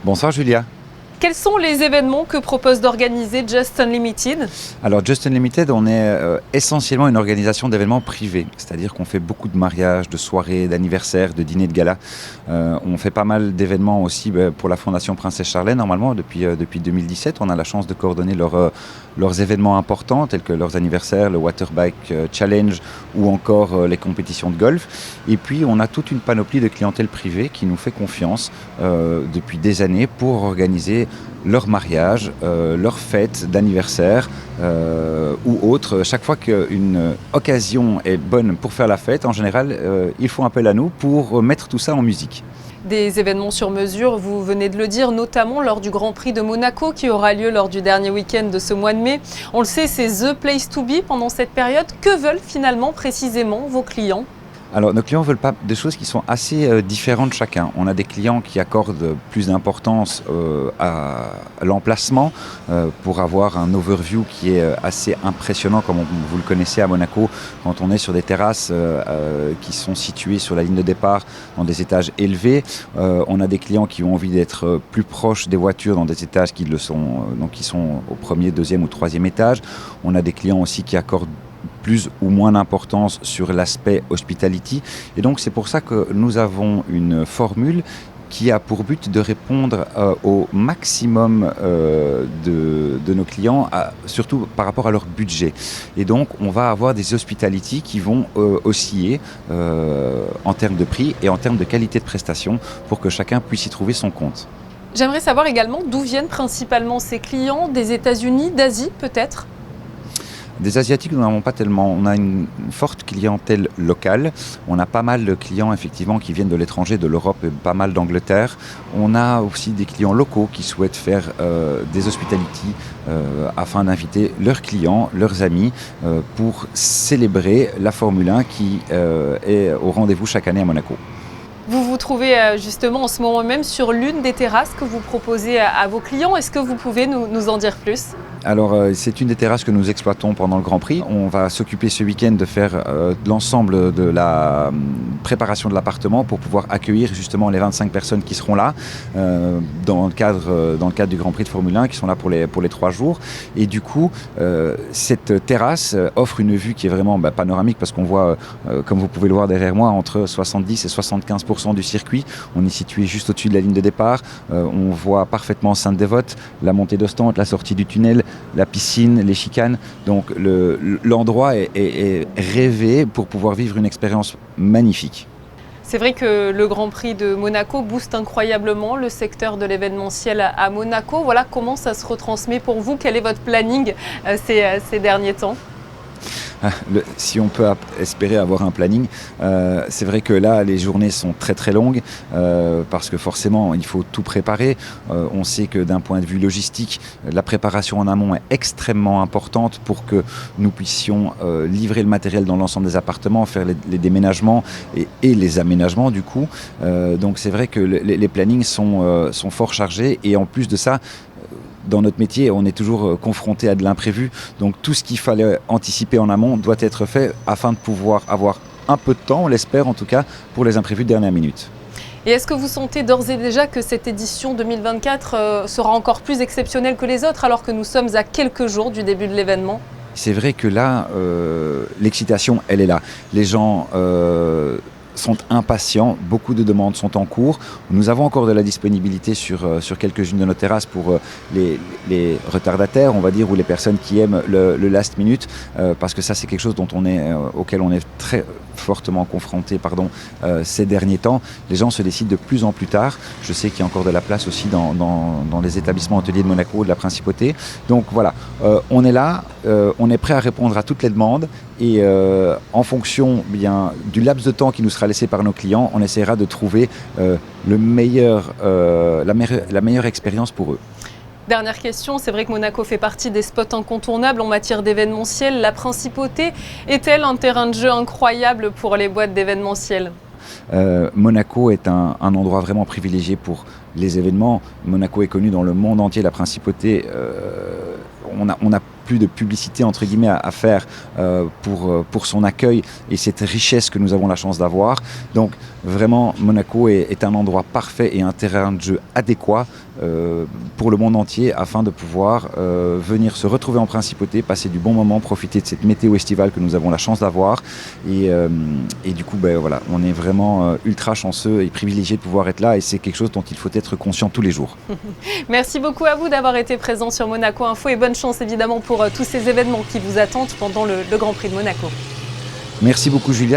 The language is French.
Bonsoir Julia. Quels sont les événements que propose d'organiser Just Unlimited ? Alors Just Unlimited, on est essentiellement une organisation d'événements privés, c'est-à-dire qu'on fait beaucoup de mariages, de soirées, d'anniversaires, de dîners de gala. On fait pas mal d'événements aussi pour la Fondation Princesse Charlène. Normalement, depuis 2017, on a la chance de coordonner leurs événements importants, tels que leurs anniversaires, le Waterbike Challenge ou encore les compétitions de golf. Et puis, on a toute une panoplie de clientèle privée qui nous fait confiance depuis des années pour organiser leur mariage, leur fête d'anniversaire ou autre. Chaque fois qu'une occasion est bonne pour faire la fête, en général, ils font appel à nous pour mettre tout ça en musique. Des événements sur mesure, vous venez de le dire, notamment lors du Grand Prix de Monaco qui aura lieu lors du dernier week-end de ce mois de mai. On le sait, c'est the place to be pendant cette période. Que veulent finalement précisément vos clients ? Alors, nos clients veulent pas des choses qui sont assez différentes chacun. On a des clients qui accordent plus d'importance à l'emplacement pour avoir un overview qui est assez impressionnant, comme vous le connaissez à Monaco, quand on est sur des terrasses qui sont situées sur la ligne de départ dans des étages élevés. On a des clients qui ont envie d'être plus proches des voitures dans des étages qui le sont, donc qui sont au premier, deuxième ou troisième étage. On a des clients aussi qui accordent plus ou moins d'importance sur l'aspect hospitality. Et donc c'est pour ça que nous avons une formule qui a pour but de répondre au maximum de nos clients, surtout par rapport à leur budget. Et donc on va avoir des hospitality qui vont osciller en termes de prix et en termes de qualité de prestation pour que chacun puisse y trouver son compte. J'aimerais savoir également d'où viennent principalement ces clients, des États-Unis, d'Asie peut-être ? Des Asiatiques, nous n'en avons pas tellement. On a une forte clientèle locale. On a pas mal de clients effectivement qui viennent de l'étranger, de l'Europe et pas mal d'Angleterre. On a aussi des clients locaux qui souhaitent faire des hospitality afin d'inviter leurs clients, leurs amis pour célébrer la Formule 1 qui est au rendez-vous chaque année à Monaco. Vous vous trouvez justement en ce moment même sur l'une des terrasses que vous proposez à vos clients. Est-ce que vous pouvez nous en dire plus ? Alors, c'est une des terrasses que nous exploitons pendant le Grand Prix. On va s'occuper ce week-end de faire l'ensemble de la préparation de l'appartement pour pouvoir accueillir justement les 25 personnes qui seront là dans le cadre du Grand Prix de Formule 1, qui sont là pour les 3 jours. Et du coup, cette terrasse offre une vue qui est vraiment panoramique parce qu'on voit, comme vous pouvez le voir derrière moi, entre 70 et 75% du circuit. On est situé juste au-dessus de la ligne de départ. On voit parfaitement Sainte-Dévote, la montée d'Ostende, la sortie du tunnel, la piscine, les chicanes. Donc l'endroit est rêvé pour pouvoir vivre une expérience magnifique. C'est vrai que le Grand Prix de Monaco booste incroyablement le secteur de l'événementiel à Monaco. Voilà, comment ça se retransmet pour vous ? Quel est votre planning ces derniers temps ? Si on peut espérer avoir un planning, c'est vrai que là les journées sont très très longues parce que forcément il faut tout préparer. On sait que d'un point de vue logistique, la préparation en amont est extrêmement importante pour que nous puissions livrer le matériel dans l'ensemble des appartements, faire les déménagements et les aménagements du coup. Donc c'est vrai que les plannings sont fort chargés et en plus de ça, dans notre métier, on est toujours confronté à de l'imprévu. Donc tout ce qu'il fallait anticiper en amont doit être fait afin de pouvoir avoir un peu de temps, on l'espère en tout cas, pour les imprévus de dernière minute. Et est-ce que vous sentez d'ores et déjà que cette édition 2024 sera encore plus exceptionnelle que les autres alors que nous sommes à quelques jours du début de l'événement ? C'est vrai que là, l'excitation, elle est là. Les gens sont impatients, beaucoup de demandes sont en cours. Nous avons encore de la disponibilité sur quelques-unes de nos terrasses pour les retardataires, on va dire, ou les personnes qui aiment le last minute, parce que ça c'est quelque chose auquel on est très fortement confronté ces derniers temps. Les gens se décident de plus en plus tard. Je sais qu'il y a encore de la place aussi dans les établissements hôteliers de Monaco, de la Principauté. Donc voilà, on est là, on est prêt à répondre à toutes les demandes et en fonction du laps de temps qui nous sera laissé par nos clients, on essaiera de trouver la meilleure expérience pour eux. Dernière question, c'est vrai que Monaco fait partie des spots incontournables en matière d'événementiel. La Principauté est-elle un terrain de jeu incroyable pour les boîtes d'événementiel ? Monaco est un endroit vraiment privilégié pour les événements. Monaco est connu dans le monde entier, la Principauté. On a plus de publicité entre guillemets à faire pour son accueil et cette richesse que nous avons la chance d'avoir. Donc vraiment, Monaco est un endroit parfait et un terrain de jeu adéquat pour le monde entier afin de pouvoir venir se retrouver en principauté, passer du bon moment, profiter de cette météo estivale que nous avons la chance d'avoir. Et du coup, voilà, on est vraiment ultra chanceux et privilégié de pouvoir être là et c'est quelque chose dont il faut être conscient tous les jours. Merci beaucoup à vous d'avoir été présent sur Monaco Info et bonne chance évidemment pour tous ces événements qui vous attendent pendant le Grand Prix de Monaco. Merci beaucoup Julia.